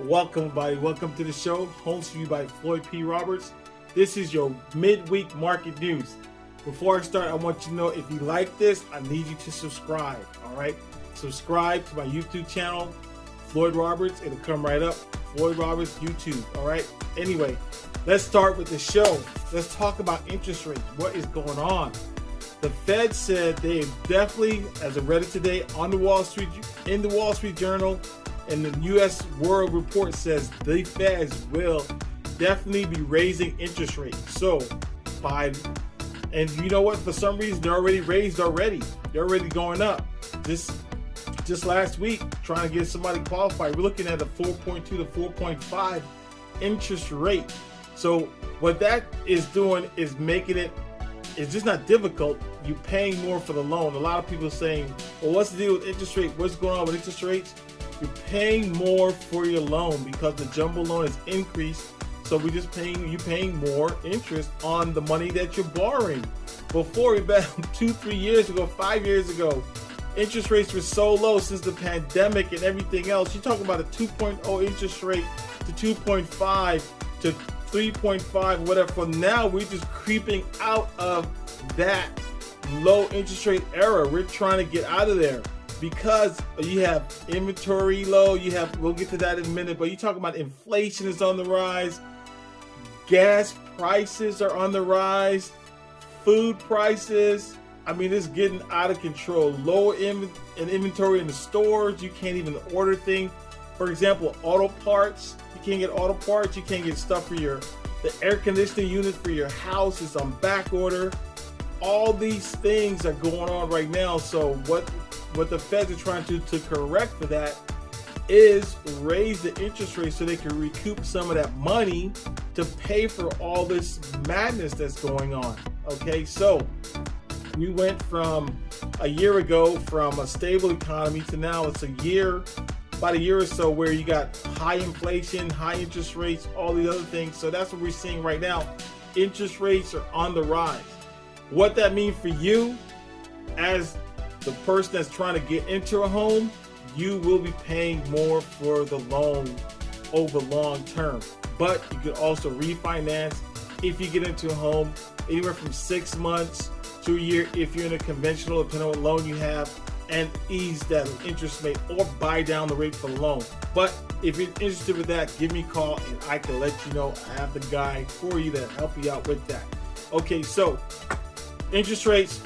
Welcome, everybody. Welcome to the show, hosted you by Floyd P. Roberts. This is your midweek market news. Before I start, I want you to know if you like this, I need you to subscribe. All right, subscribe to my YouTube channel, Floyd Roberts. It'll come right up, Floyd Roberts YouTube. All right. Anyway, let's start with the show. Let's talk about interest rates. What is going on? The Fed said they definitely, as I read it today on the Wall Street Journal, and the U.S. World Report says the Feds will definitely be raising interest rates. So, and you know what? For some reason, they're already raised already. They're already going up. Just last week, trying to get somebody qualified, we're looking at a 4.2 to 4.5 interest rate. So what that is doing is making it's just not difficult. You're paying more for the loan. A lot of people are saying, well, what's the deal with interest rate? What's going on with interest rates? You're paying more for your loan because the jumbo loan has increased. So you're paying more interest on the money that you're borrowing. Before, back 2-3 years ago, 5 years ago, interest rates were so low since the pandemic and everything else. You're talking about a 2.0 interest rate to 2.5 to 3.5, whatever. For now, we're just creeping out of that low interest rate era. We're trying to get out of there because you have inventory low. We'll get to that in a minute, but you're talking about inflation is on the rise. Gas prices are on the rise. Food prices, I mean, it's getting out of control. Lower inventory in the stores. You can't even order things. For example, auto parts. You can't get auto parts. You can't get stuff for the air conditioning unit for your house is on back order. All these things are going on right now. So what the Feds are trying to correct for that is raise the interest rate so they can recoup some of that money to pay for all this madness that's going on. Okay, so we went from a year ago from a stable economy to now it's about a year or so where you got high inflation, high interest rates, all these other things. So that's what we're seeing right now. Interest rates are on the rise. What that means for you as the person that's trying to get into a home, you will be paying more for the loan over long term. But you could also refinance if you get into a home anywhere from 6 months to a year if you're in a conventional, depending on what loan you have, and ease that interest rate or buy down the rate for the loan. But if you're interested with that, give me a call and I can let you know. I have the guy for you that help you out with that. Okay, so interest rates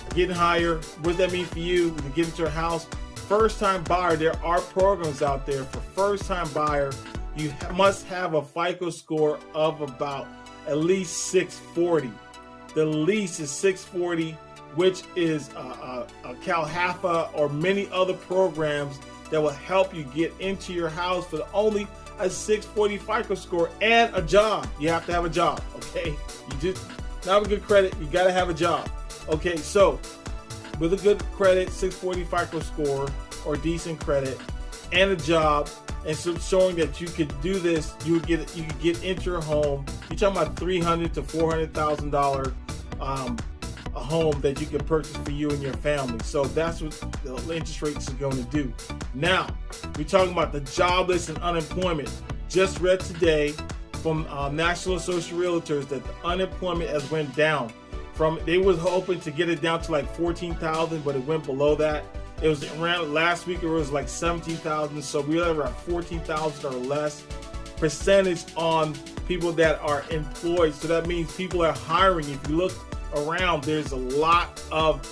are getting higher. What does that mean for you when you get into a house? First time buyer, there are programs out there for first time buyer. You must have a FICO score of about at least 640. The least is 640, which is a CalHFA or many other programs that will help you get into your house for only a 640 FICO score and a job. You have to have a job, okay? You just not with good credit, you got to have a job. Okay, so with a good credit, 640 FICO score or decent credit and a job, and so showing that you could do this, you could get into a home. You're talking about $300,000 to $400,000 a home that you can purchase for you and your family. So that's what the interest rates are going to do. Now, we're talking about the jobless and unemployment. Just read today from National Association of Realtors that the unemployment has went down. They was hoping to get it down to like 14,000, but it went below that. It was around last week. It was like 17,000. So we are at 14,000 or less percentage on people that are employed. So that means people are hiring. If you look around, there's a lot of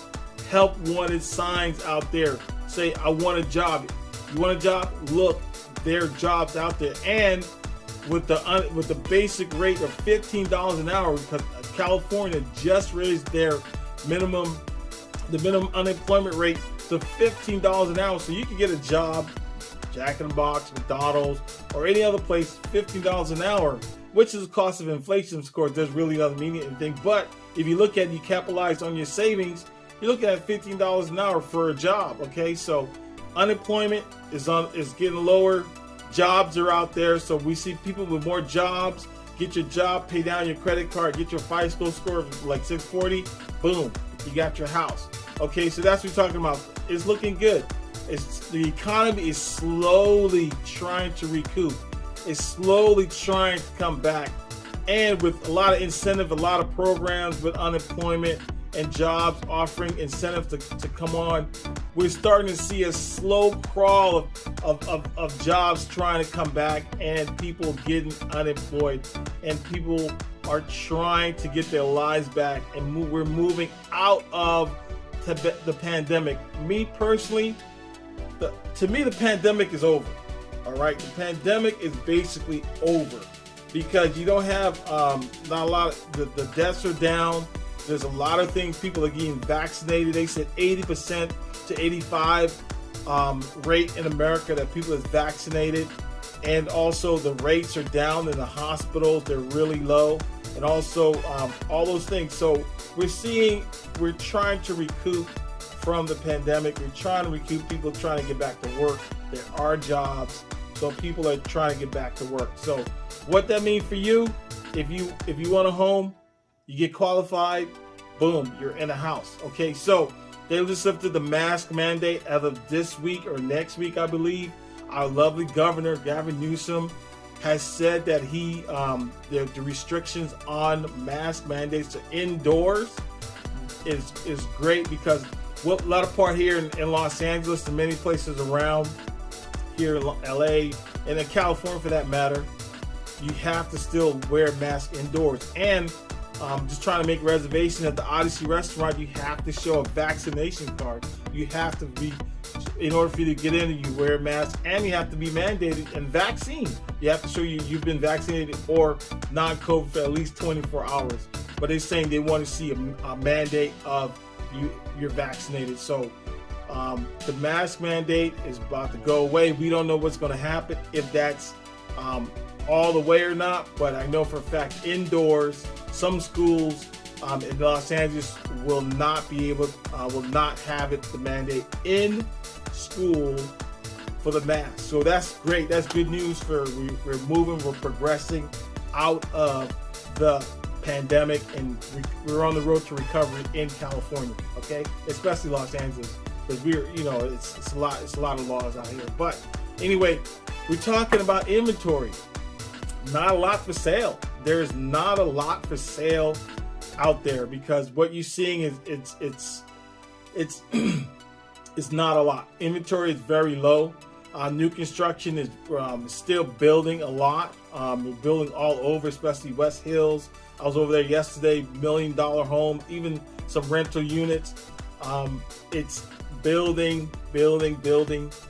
help wanted signs out there. Say, I want a job. You want a job? Look, there are jobs out there. And with the basic rate of $15 an hour, because California just raised the minimum unemployment rate to $15 an hour. So you can get a job, Jack in the Box, McDonald's, or any other place, $15 an hour, which is the cost of inflation. Of course, doesn't really doesn't mean anything. But if you look at you capitalize on your savings, you're looking at $15 an hour for a job. Okay, so unemployment is getting lower. Jobs are out there, so we see people with more jobs. Get your job, pay down your credit card, get your FICO score of like 640. Boom, you got your house. Okay, so that's what we're talking about. It's looking good. The economy is slowly trying to recoup. is slowly trying to come back. And with a lot of incentive, a lot of programs with unemployment and jobs offering incentives to come on, we're starting to see a slow crawl of jobs trying to come back and people getting unemployed, and people are trying to get their lives back, and we're moving out of the pandemic. Me personally, to me, the pandemic is over. All right, the pandemic is basically over because you don't have not a lot of the deaths are down. There's a lot of things. People are getting vaccinated. They said 80% to 85% rate in America that people is vaccinated, and also the rates are down in the hospitals. They're really low, and also all those things. So we're trying to recoup from the pandemic. We're trying to recoup. People trying to get back to work. There are jobs, so people are trying to get back to work. So what that means for you, if you want a home, you get qualified, boom, you're in a house. Okay, so they just lifted the mask mandate as of this week or next week, I believe. Our lovely governor, Gavin Newsom, has said that the restrictions on mask mandates to indoors is great, because a lot of part here in Los Angeles and many places around here in LA and in California for that matter, you have to still wear a mask indoors. And just trying to make reservations at the Odyssey restaurant, you have to show a vaccination card. You have to be, in order for you to get in, you wear a mask, and you have to be mandated and vaccinated. You have to show you've been vaccinated or non-COVID for at least 24 hours. But they're saying they want to see a mandate of you're vaccinated. So the mask mandate is about to go away. We don't know what's going to happen, if that's all the way or not, but I know for a fact indoors, some schools in Los Angeles will not have it, the mandate in school for the mask. So that's great. That's good news. We're progressing out of the pandemic, and we're on the road to recovery in California. Okay, especially Los Angeles, because it's a lot of laws out here. But anyway, we're talking about inventory. Not a lot for sale. There's not a lot for sale out there, because what you're seeing is it's it's not a lot. Inventory is very low. New construction is still building a lot. We're building all over, especially West Hills. I was over there yesterday. $1 million home, even some rental units. It's building,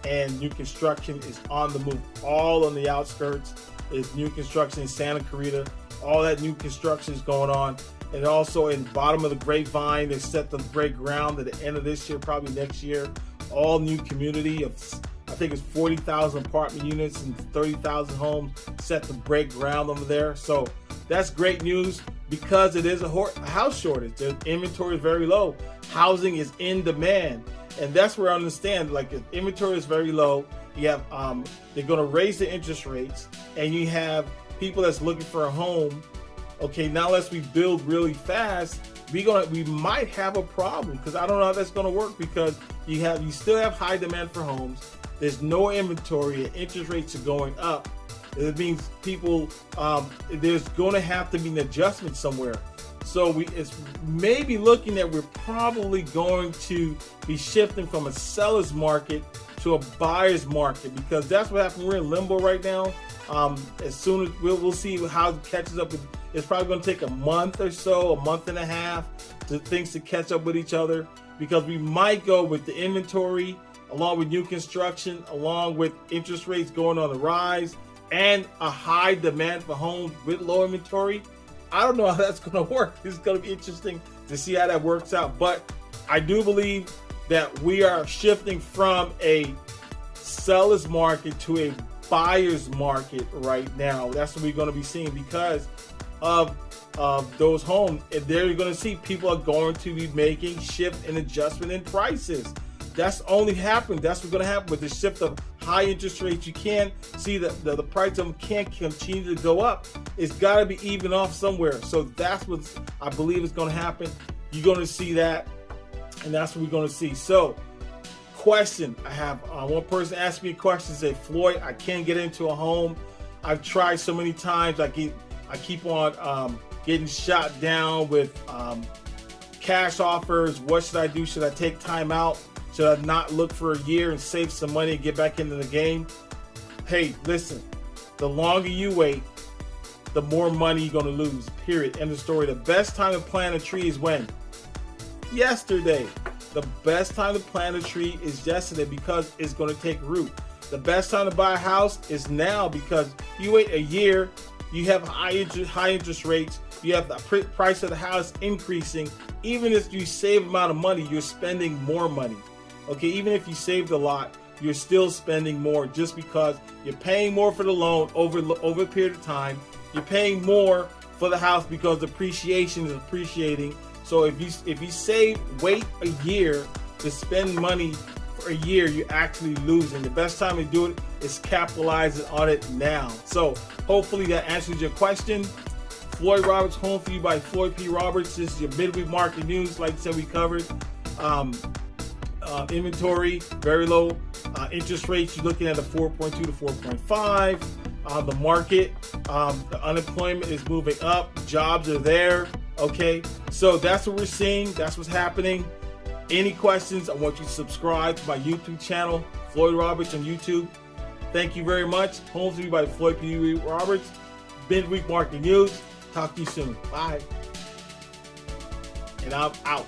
and new construction is on the move. All on the outskirts is new construction in Santa Clarita. All that new construction is going on. And also in bottom of the Grapevine, they set the break ground at the end of this year, probably next year. All new community of, I think it's 40,000 apartment units and 30,000 homes set to break ground over there. So that's great news, because it is a house shortage. The inventory is very low. Housing is in demand. And that's where I understand, like, if inventory is very low, you have they're going to raise the interest rates, and you have people that's looking for a home. Okay, now unless we build really fast, we might have a problem, because I don't know how that's going to work, because you still have high demand for homes. There's no inventory, and interest rates are going up. It means people there's going to have to be an adjustment somewhere. So it's maybe looking at we're probably going to be shifting from a seller's market to a buyer's market, because that's what happened. We're in limbo right now. As soon as we'll see how it catches up. It's probably going to take a month or so, a month and a half, to things to catch up with each other, because we might go with the inventory along with new construction, along with interest rates going on the rise, and a high demand for homes with low inventory. I don't know how that's going to work. It's going to be interesting to see how that works out. But I do believe that we are shifting from a seller's market to a buyer's market right now. That's what we're going to be seeing, because of those homes. And there you're going to see people are going to be making shift and adjustment in prices. That's only happened. That's what's going to happen with the shift of high interest rates. You can't see that the price of them can't continue to go up. It's got to be even off somewhere. So that's what I believe is going to happen. You're going to see that, and that's what we're going to see. So, question: I have one person asked me a question. Say, Floyd, I can't get into a home. I've tried so many times. I keep on getting shot down with cash offers. What should I do? Should I take time out? Should I not look for a year and save some money and get back into the game? Hey, listen, the longer you wait, the more money you're going to lose, period. End of story. The best time to plant a tree is when? Yesterday. The best time to plant a tree is yesterday because it's going to take root. The best time to buy a house is now because you wait a year, you have high interest rates, you have the price of the house increasing. Even if you save amount of money, you're spending more money. Okay, even if you saved a lot, you're still spending more just because you're paying more for the loan over a period of time. You're paying more for the house because depreciation is appreciating. So if you wait a year to spend money for a year, you're actually losing. The best time to do it is capitalizing on it now. So hopefully that answers your question. Floyd Roberts, home for you by Floyd P. Roberts. This is your midweek market news. Like I said, we covered inventory, very low interest rates. You're looking at a 4.2 to 4.5. The market, the unemployment is moving up. Jobs are there. Okay, so that's what we're seeing. That's what's happening. Any questions? I want you to subscribe to my YouTube channel, Floyd Roberts on YouTube. Thank you very much. Home to you by Floyd P. Roberts. Midweek market news. Talk to you soon. Bye. And I'm out.